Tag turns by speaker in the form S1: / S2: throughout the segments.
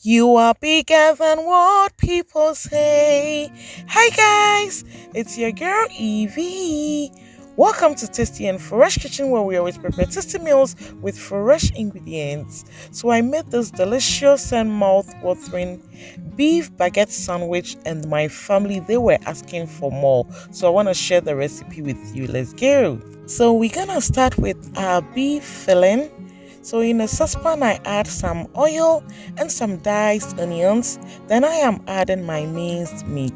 S1: You are bigger than what people say. Hi guys, it's your girl Eveee. Welcome to Tasty and Fresh Kitchen, where we always prepare tasty meals with fresh ingredients. So I made this delicious and mouth-watering beef baguette sandwich, and my family, they were asking for more. So I want to share the recipe with you. Let's go. So we're gonna start with our beef filling. So in a saucepan, I add some oil and some diced onions. Then I am adding my minced meat.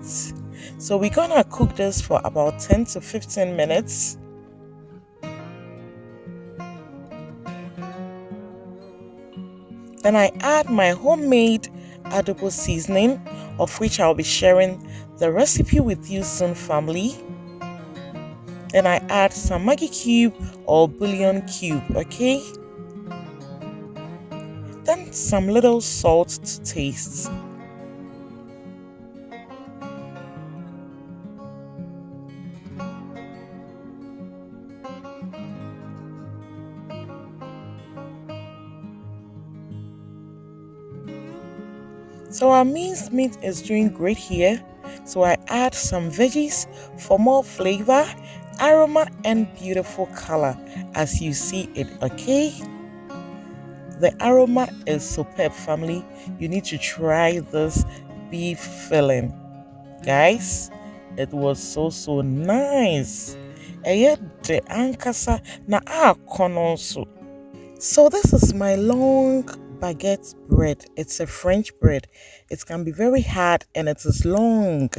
S1: So we're gonna cook this for about 10 to 15 minutes. Then I add my homemade adobo seasoning, of which I'll be sharing the recipe with you soon, family. Then I add some Maggi cube or bouillon cube, okay? Then some little salt to taste. So our minced meat is doing great here. So I add some veggies for more flavor, aroma, and beautiful color as you see it, okay? The aroma is superb, family. You need to try this beef filling. Guys, it was so nice. De ankasa na akono. So this is my long baguette bread. It's a French bread. It can be very hard and it is long.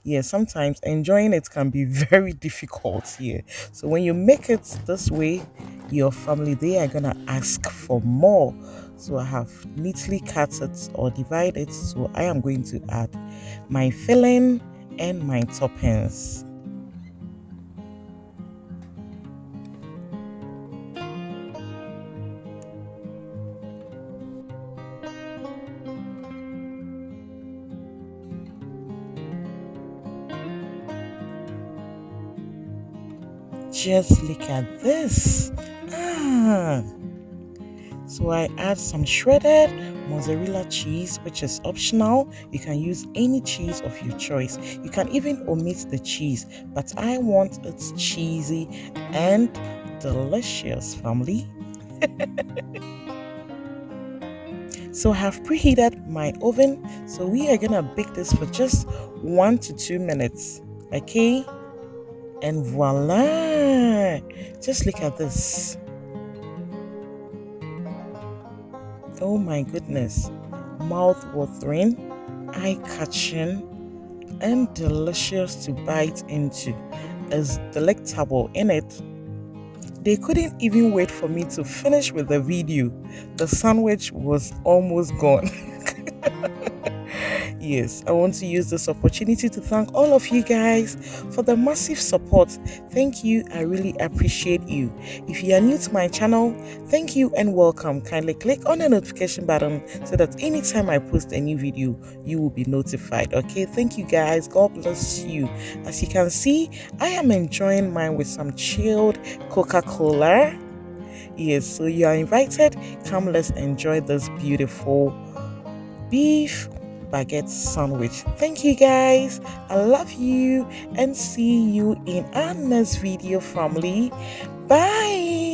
S1: Yeah, sometimes enjoying it can be very difficult here. So when you make it this way, your family, they are gonna ask for more. So I have neatly cut it or divided it. So I am going to add my filling and my toppings. Just look at this. So I add some shredded mozzarella cheese, which is optional. You can use any cheese of your choice. You can even omit the cheese, but I want it cheesy and delicious, family. So I have preheated my oven. So we are gonna bake this for just 1 to 2 minutes. Okay? And voila! Just look at this. Oh my goodness. Mouth-watering, eye-catching, and delicious to bite into. It's delectable in it. They couldn't even wait for me to finish with the video. The sandwich was almost gone. Yes, I want to use this opportunity to thank all of you guys for the massive support. Thank you. I really appreciate you. If you are new to my channel, thank you and welcome. Kindly click on the notification button so that anytime I post a new video, you will be notified. Okay, thank you guys. God bless you. As you can see, I am enjoying mine with some chilled Coca-Cola. Yes, so you are invited. Come, let's enjoy this beautiful beef baguette sandwich. Thank you guys. I love you and see you in our next video, family. Bye.